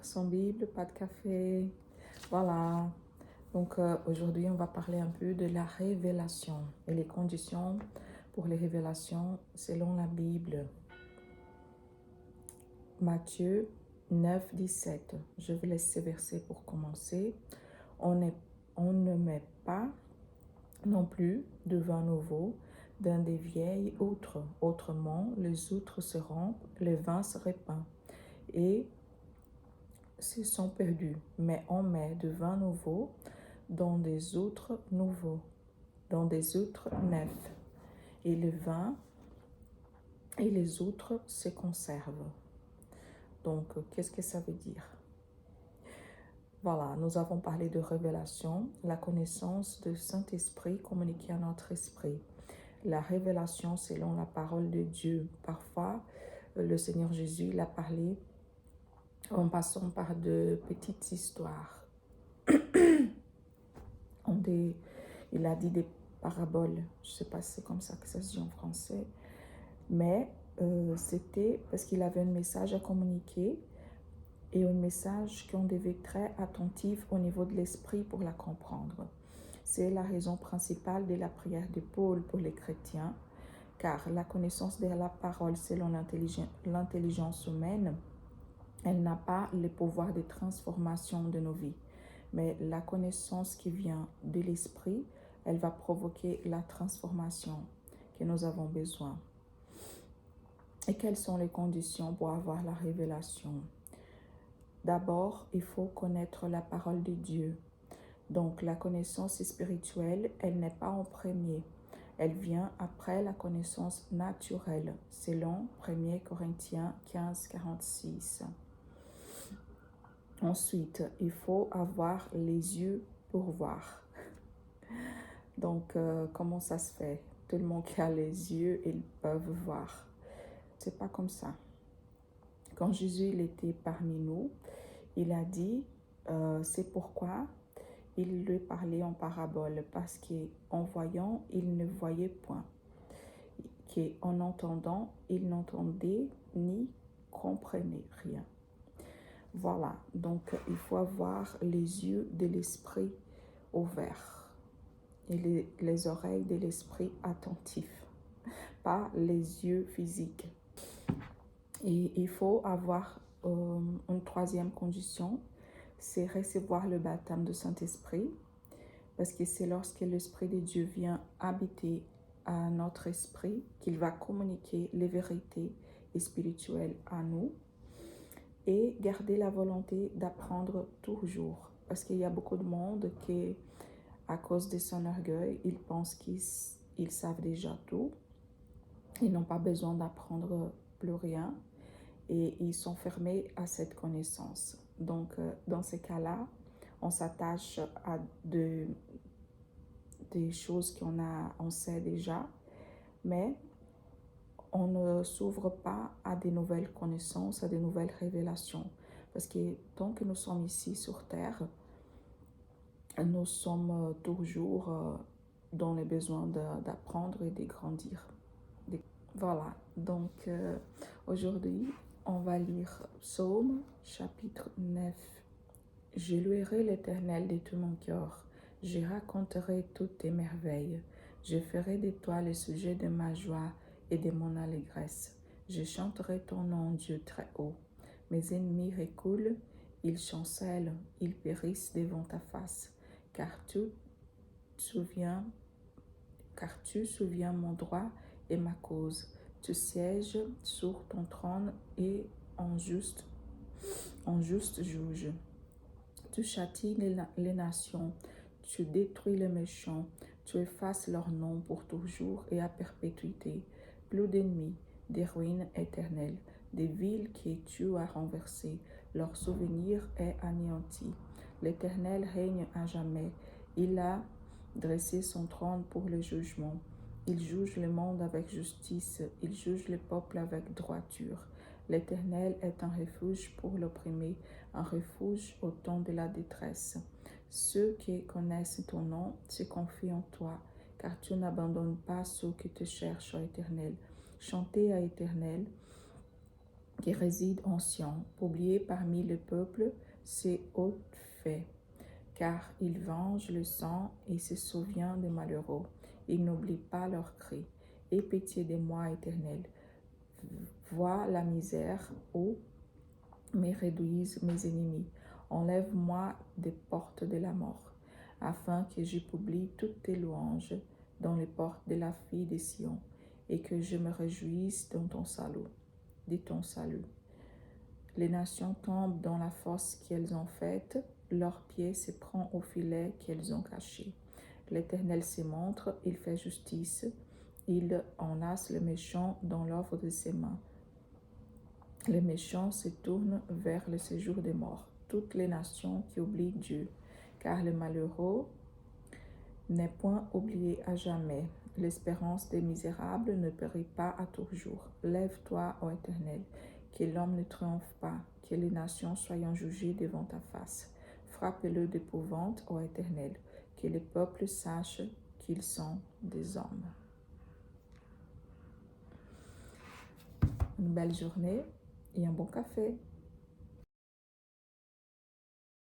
sans Bible, pas de café. Voilà. Donc aujourd'hui, on va parler un peu de la révélation et les conditions pour les révélations selon la Bible. Matthieu 9, 17. Je vais laisser ces versets pour commencer. On ne met pas non plus de vin nouveau dans des vieilles outres. Autrement, les outres se rompent, le vin se répand et se sont perdus. Mais on met de vin nouveau dans des outres nouveaux, dans des outres neufs. Et le vin et les outres se conservent. Donc, qu'est-ce que ça veut dire? Voilà, nous avons parlé de révélation, la connaissance du Saint-Esprit communiquée à notre esprit. La révélation selon la parole de Dieu. Parfois, le Seigneur Jésus il a parlé en passant par de petites histoires. Il a dit des paraboles. Je ne sais pas si c'est comme ça que ça se dit en français. Mais c'était parce qu'il avait un message à communiquer et un message qu'on devait être très attentif au niveau de l'esprit pour la comprendre. C'est la raison principale de la prière de Paul pour les chrétiens, car la connaissance de la parole selon l'intelligence humaine, elle n'a pas le pouvoir de transformation de nos vies. Mais la connaissance qui vient de l'esprit, elle va provoquer la transformation que nous avons besoin. Et quelles sont les conditions pour avoir la révélation? D'abord, il faut connaître la parole de Dieu. Donc, la connaissance spirituelle, elle n'est pas en premier. Elle vient après la connaissance naturelle, selon 1 Corinthiens 15, 46. Ensuite, il faut avoir les yeux pour voir. Donc, comment ça se fait? Tout le monde qui a les yeux, ils peuvent voir. C'est pas comme ça. Quand Jésus il était parmi nous, il a dit, c'est pourquoi il lui parlait en parabole, parce qu'en voyant, il ne voyait point. Qu'en entendant, il n'entendait ni comprenait rien. Voilà, donc il faut avoir les yeux de l'esprit ouverts et les oreilles de l'esprit attentifs, pas les yeux physiques. Et il faut avoir une troisième condition, c'est recevoir le baptême du Saint-Esprit, parce que c'est lorsque l'Esprit de Dieu vient habiter à notre esprit qu'il va communiquer les vérités spirituelles à nous. Et garder la volonté d'apprendre toujours. Parce qu'il y a beaucoup de monde qui, à cause de son orgueil, ils pensent qu'ils savent déjà tout. Ils n'ont pas besoin d'apprendre plus rien. Et ils sont fermés à cette connaissance. Donc, dans ces cas-là, on s'attache à des choses on sait déjà. Mais on ne s'ouvre pas à des nouvelles connaissances, à des nouvelles révélations. Parce que tant que nous sommes ici sur Terre, nous sommes toujours dans les besoins d'apprendre et de grandir. Voilà, donc aujourd'hui, on va lire Psaume chapitre 9. Je louerai l'Éternel de tout mon cœur. Je raconterai toutes tes merveilles. Je ferai de toi le sujet de ma joie et de mon allégresse. Je chanterai ton nom, Dieu très haut. Mes ennemis reculent, ils chancellent, ils périssent devant ta face. Car tu souviens mon droit et ma cause. Tu sièges sur ton trône et en juste juge. Tu châties les nations, tu détruis les méchants, tu effaces leur nom pour toujours et à perpétuité. Plus d'ennemis, des ruines éternelles, des villes que tu as renversées, leur souvenir est anéanti. L'Éternel règne à jamais, il a dressé son trône pour le jugement. Il juge le monde avec justice, il juge le peuple avec droiture. L'Éternel est un refuge pour l'opprimé, un refuge au temps de la détresse. Ceux qui connaissent ton nom se confient en toi, car tu n'abandonnes pas ceux qui te cherchent, ô Éternel. Chantez à Éternel, qui réside en Sion, publié parmi les peuples ses hautes faits. Car il venge le sang et se souvient des malheureux. Il n'oublie pas leurs cris. Aie pitié de moi, Éternel. Vois la misère où me réduisent mes ennemis. Enlève-moi des portes de la mort, afin que je publie toutes tes louanges dans les portes de la fille de Sion, et que je me réjouisse dans ton salut, de ton salut. Les nations tombent dans la fosse qu'elles ont faite, leurs pieds se prennent au filet qu'elles ont caché. L'Éternel se montre, il fait justice, il enlace le méchant dans l'œuvre de ses mains. Les méchants se tournent vers le séjour des morts, toutes les nations qui oublient Dieu, car le malheureux n'est point oublié à jamais. L'espérance des misérables ne périt pas à toujours. Lève-toi, ô Éternel, que l'homme ne triomphe pas, que les nations soient jugées devant ta face. Frappe-le d'épouvante, ô Éternel, que les peuples sachent qu'ils sont des hommes. Une belle journée et un bon café.